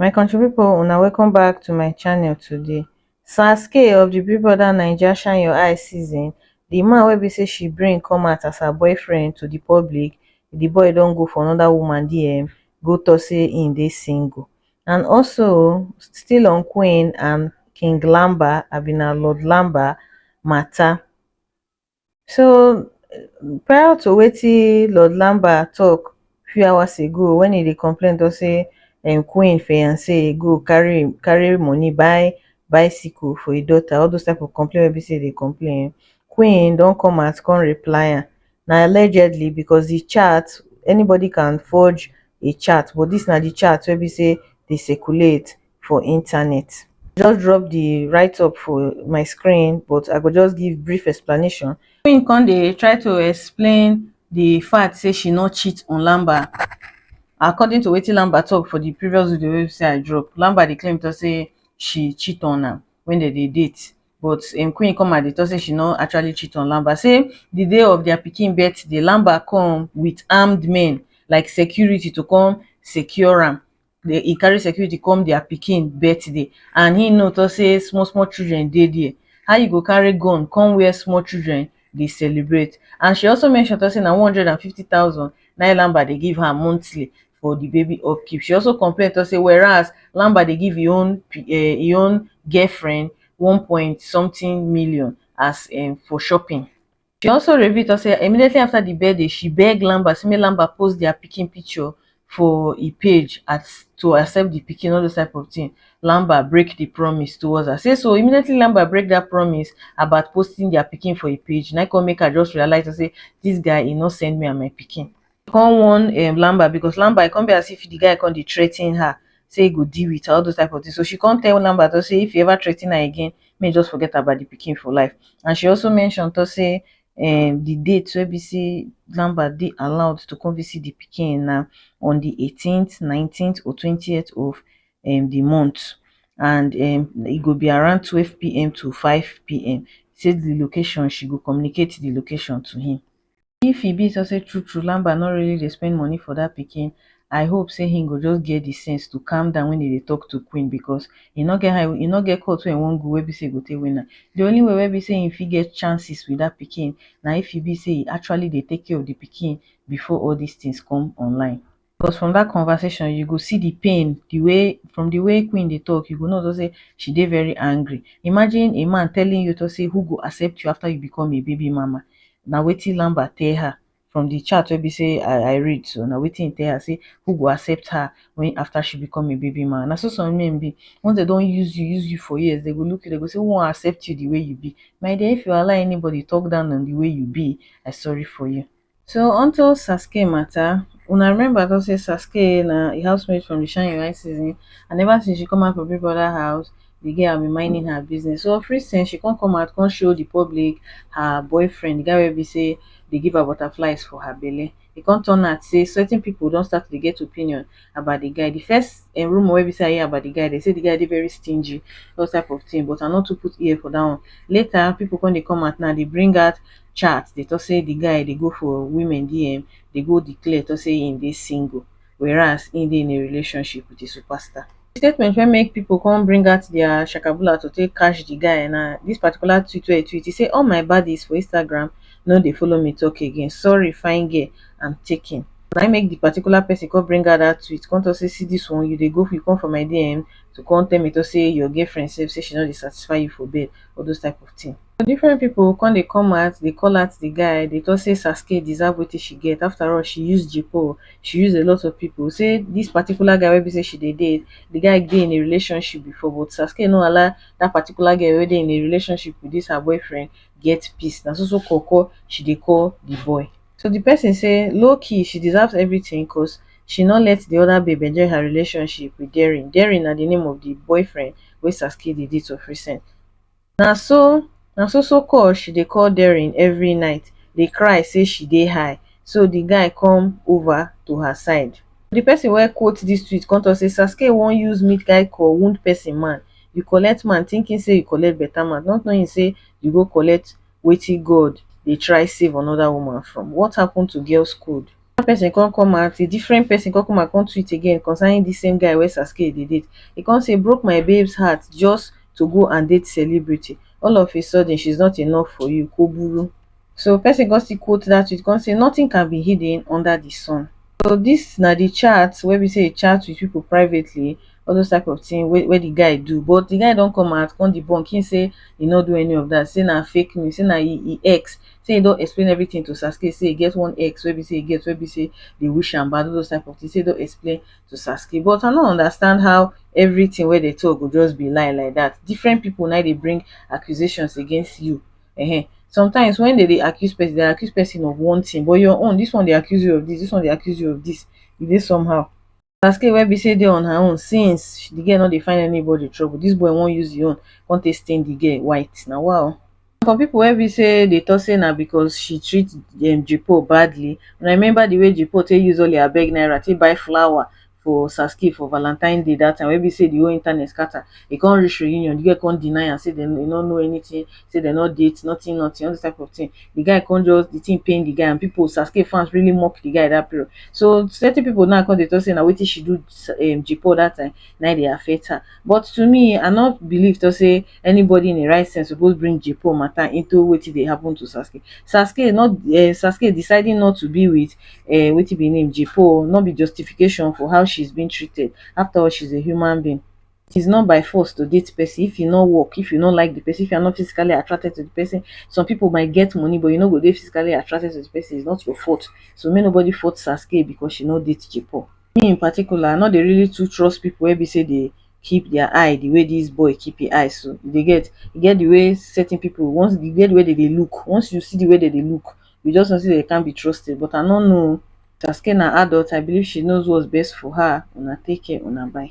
My country people, una welcome back to my channel today. Saskay of the Big Brother Naija Shine Your Eye season, the man wey be say she bring come out as her boyfriend to the public, the boy don go for another woman DM, go talk say im dey single. And also, still on Queen and King Lamba, abi na Lord Lamba matter. So prior to wetin Lord Lamba talk few hours ago when he dey complain to say Queen fiance go carry money buy bicycle for him daughter, all those type of complain wey be say dey complain, Queen don come out come reply am. Na allegedly, because the chat, anybody can forge a chat, but this na the chat wey be say dey circulate for internet. Just drop the write up for my screen, but I go just give brief explanation. Queen come dey try to explain the fact say she no cheat on Lamba. According to wetin Lamba talk for the previous video wey say I drop, Lamba dey claim to say she cheat on am when dem dey date, but Queen come out dey talk say she no actually cheat on Lamba. Say the day of their pikin birthday, Lamba come with armed men like security to come secure am. He carry security come their pikin birthday, and he know to say small small children dey there. How you go carry gun come where small children dey celebrate? And she also mention to say na 150,000 na Lamba dey give her monthly for the baby upkeep. She also complain to say whereas Lamba dey give im own girlfriend 1 point something million as for shopping. She also reveal to say immediately after the birthday, she beg Lamba say make Lamba post their pikin picture for e page as to accept the pikin, all those type of thing. Lamba break the promise towards her. Say so immediately Lamba break that promise about posting their pikin for a page, na come make her just realize to say this guy he not send me and my pikin. Come warn Lamba, because Lamba e come be as if the guy come dey threa ten her say he go deal with her, all those type of things. So she can't tell Lamba to say if you ever threaten her again, may just forget about the pikin for life. And she also mentioned to say the date wey be say Lamba dey allowed to come visit the pikin na on the 18th, 19th or 20th of the month, and e go be around 12 p.m. to 5 p.m. Say the location, she go communicate the location to him. If e be to say true true Lamba no really dey spend money for that pikin, I hope say him go just get the sense to calm down when he dey talk to Queen, because he no get court wey wan go wey be say go take win am. The only way wey be say him fit get chances with that pikin na if e be say he actually dey take care of the pikin before all these things come online. Because from that conversation you go see the pain, the way Queen dey talk, you go know to say she dey very angry. Imagine a man telling you to say who go accept you after you become a baby mama. Na wetin Lamba tell her from the chat wey be say I read. So na wetin he tell her say who go accept her when after she become a baby mama. Na so some men be, once they don use you for years, they go look you, they go say who wan accept you the way you be. My dear, if you allow anybody talk down on the way you be, I sorry for you. So unto Saskay matter, una remember to say Saskay na a housemate from the Shine Your Eye season, and ever since she come out from Big Brother house, the girl have been minding her business. So of recent, she come out, come show the public her boyfriend, the guy wey be say dey give her butterflies for her belle. E come turn out say certain people don start to dey get opinion about the guy. The first rumor wey be say I hear about the guy, they say the guy dey very stingy, those type of thing, but I not to put ear for that one. Later, people come dey come out now, they bring out chat, they talk say the guy dey go for women DM, they go declare to say him dey single, whereas he dey in a relationship with a superstar. Statement wey make people come bring out their shakabula to take catch the guy na this particular tweet wey he tweet. He say all my baddies for Instagram no dey follow me talk again, sorry fine girl, I'm taken. Na make the particular person come bring out that tweet, come to say see this one, you dey go, you come for my DM to come tell me to say your girlfriend sef say she no dey satisfy you for bed, all those type of thing. So different people come dey come out, they call out the guy, they talk say Saskay deserve wetin she get. After all, she use J-Paul, she use a lot of people. Say this particular guy wey be say she dey date, the guy dey in a relationship before, but Saskay no allow that particular girl wey dey in a relationship with this her boyfriend get peace. Na so koko she dey call the boy. So the person say low key she deserves everything because she no let the other babe enjoy her relationship with Daring. Daring na the name of the boyfriend wey Saskay dey date of recent. Na so call she dey call Daring every night, dey cry say she dey high. So the guy come over to her side. The person wey quote this tweet come talk say Saskay wan use meet guy call wound person man. You collect man thinking say you collect better man, not knowing say you go collect wetin God dey try save another woman from. What happened to girls code? That person come out, a different person come out come tweet again concerning the same guy wey Saskay dey date. He come say broke my babe's heart just to go and date celebrity. All of a sudden she's not enough for you, koburu. So person come still quote that tweet come say nothing can be hidden under the sun. So this na the chat wey be say e chat with people privately, all those type of thing wey the guy do, but the guy don come out come debunk. Him say he no do any of that, say na fake news, say na e ex, say he don explain everything to Saskay, say e get one ex wey be say e get wey be say dey wish am bad, all those type of things, say he don explain to Saskay. But I no understand how everything wey dey talk go just be lie like that. Different people na dey bring accusations against you. Sometimes when they accuse person, they accuse person of one thing, but your own, this one dey accuse you of this one dey accuse you of this. E dey somehow. Saskay wey be say dey on her own since the girl no dey find anybody trouble, this boy wan use e own come take stain the girl white. Na wow. For people wey be say dey talk say na because she treat Jipo badly, una remember the way Jipo take use all her beg naira take buy flower for Saskay for Valentine Day that time, wey be say the whole internet scatter. E come reach reunion, the girl come deny am, say dem no know anything, say dem no date, nothing, all this type of thing. The guy come just, the thing pain the guy, and people, Saskay fans really mock the guy that period. So certain people now come dey talk say na wetin she do Jipo that time na dey affect her. But to me, I not believe to say anybody in the right sense suppose bring Jipo matter into wetin dey happen to Saskay. Saskay deciding not to be with wetin be name Jipo not be justification for how she's been treated. After all, she's a human being. It is not by force to date person. If you no work, if you no like the person, if you are not physically attracted to the person, some people might get money but you no go dey physically attracted to the person, it's not your fault. So make nobody fault Saskay because she no date Jipo. Me in particular, I no dey really too trust people wey be say dey keep their eye the way this boy keep him eye. So they get the way certain people, once you get the way they look, once you see the way they look, you just know say they can't be trusted. But I no know. Saskay na adult, I believe she knows what's best for her. Una take care, una bye.